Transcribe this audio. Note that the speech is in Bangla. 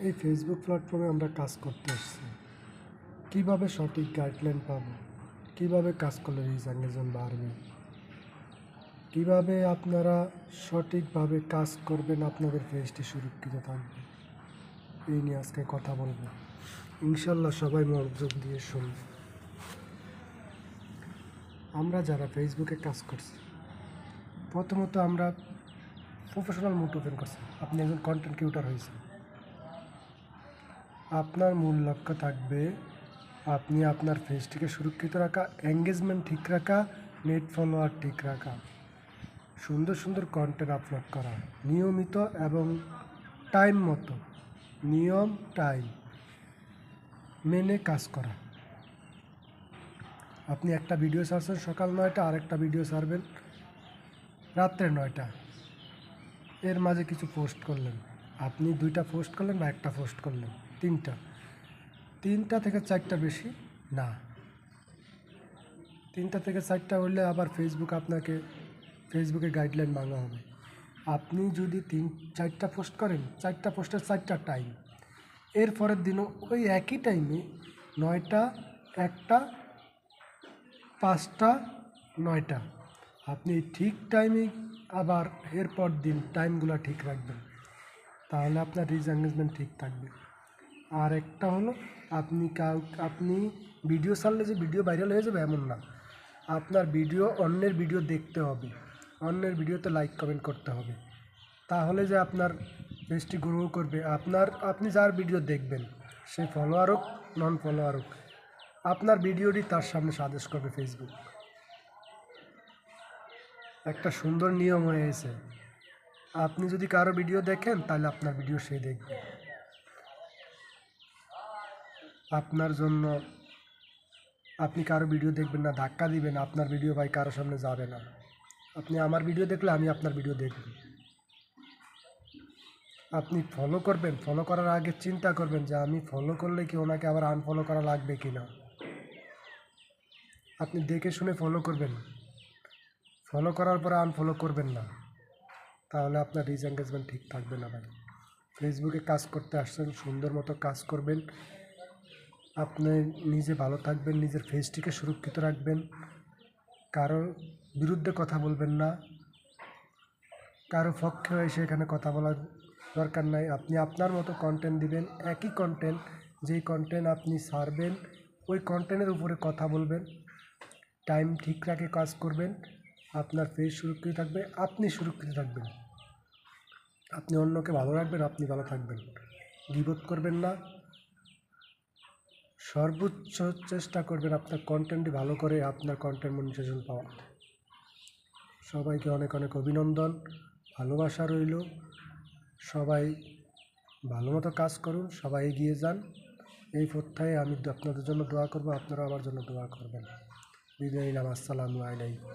এই ফেসবুক প্ল্যাটফর্মে আমরা কাজ করতে আসছি। কীভাবে সঠিক গাইডলাইন পাবো, কীভাবে কাজ করলে রিচ এঙ্গেজমেন্ট বাড়বে, কীভাবে আপনারা সঠিকভাবে কাজ করবেন, আপনাদের পেজটি সুরক্ষিত থাকবে, এই নিয়ে আজকে কথা বলবো। ইনশাল্লাহ সবাই মনোযোগ দিয়ে শুনবে। আমরা যারা ফেসবুকে কাজ করছি, প্রথমত আমরা প্রফেশনাল মোড ওপেন করছি। আপনি একজন কন্টেন্ট ক্রিয়েটর হয়েছেন, আপনার মূল লক্ষ্য থাকবে আপনি আপনার পেজটিকে সুরক্ষিত রাখা, এঙ্গেজমেন্ট ঠিক রাখা, নেট ফলোয়ার ঠিক রাখা, সুন্দর সুন্দর কন্টেন্ট আপলোড করা, নিয়মিত এবং টাইম মতো, নিয়ম টাইম মেনে কাজ করা। আপনি একটা ভিডিও ছাড়ছেন সকাল 9টা, আরেকটা ভিডিও ছাড়বেন রাত্রে 9টা, এর মাঝে কিছু পোস্ট করলেন, আপনি 2টা পোস্ট করলেন বা একটা পোস্ট করলেন, 3টা থেকে 4টা বেশি না। 3টা থেকে 4টা হলে আবার ফেসবুকে গাইডলাইন ভাঙা হবে। আপনি যদি 4টা পোস্ট করেন, 4টা পোস্টের 4টা টাইম, এর পরের দিনও ওই একই টাইমে 9টা, 1টা, 5টা, 9টা, আপনি ঠিক টাইমে আবার এরপর দিন টাইমগুলো ঠিক রাখবেন, তাহলে আপনার রিচ এঙ্গেজমেন্ট ঠিক থাকবে। আর একটা হলো আপনি ভিডিও ছাড়লে যে ভিডিও ভাইরাল হয়ে যাবে এমন না। আপনার ভিডিও অন্যের ভিডিও দেখতে হবে, অন্যের ভিডিওতে লাইক কমেন্ট করতে হবে, তাহলে যে আপনার পেজটি গ্রো করবে। আপনি যার ভিডিও দেখবেন, সে ফলোয়ার হোক নন ফলোয়ার হোক, আপনার ভিডিওটি তার সামনে সাজেস্ট করবে ফেসবুক। একটা সুন্দর নিয়ম হয়েছে, আপনি যদি কারো ভিডিও দেখেন তাহলে আপনার ভিডিও সে দেখবে। আপনার জন্য আপনি কারো ভিডিও দেখবেন না, ধাক্কা দিবেন, আপনার ভিডিও ভাই কারো সামনে যাবে না। আপনি আমার ভিডিও দেখলে আমি আপনার ভিডিও দেখব। আপনি ফলো করবেন, ফলো করার আগে চিন্তা করবেন যে আমি ফলো করলে কি ওনাকে আবার আনফলো করা লাগবে কি না। আপনি দেখে শুনে ফলো করবেন, ফলো করার পরে আনফলো করবেন না, তাহলে আপনার রিচ এঙ্গেজমেন্ট ঠিক থাকবে না ভাই। ফেসবুকে কাজ করতে আসছেন, সুন্দর মতো কাজ করবেন, আপনি নিজে ভালো থাকবেন, নিজের ফেসটিকে সুরক্ষিত রাখবেন, কারোর বিরুদ্ধে কথা বলবেন না, কারো পক্ষে এসে এখানে কথা বলার দরকার নাই। আপনি আপনার মতো কন্টেন্ট দিবেন, একই কন্টেন্ট, যেই কন্টেন্ট আপনি ছাড়বেন ওই কন্টেন্টের উপরে কথা বলবেন, টাইম ঠিক রাখে কাজ করবেন, আপনার ফেস সুরক্ষিত থাকবে, আপনি সুরক্ষিত থাকবেন, আপনি অন্যকে ভালো রাখবেন, আপনি ভালো থাকবেন। গীবত করবেন না, সর্বোচ্চ চেষ্টা করবেন আপনার কন্টেন্টটি ভালো করে আপনার কন্টেন্ট মনিটাইজেশন পাওয়া। সবাইকে অনেক অনেক অভিনন্দন, ভালোবাসা রইল। সবাই ভালো মতো কাজ করুন, সবাই এগিয়ে যান, এই প্রত্যাশায় আমি আপনাদের জন্য দোয়া করব, আপনারা আমার জন্য দোয়া করবেন। বিদায় নিলাম, আসসালামু আলাইকুম।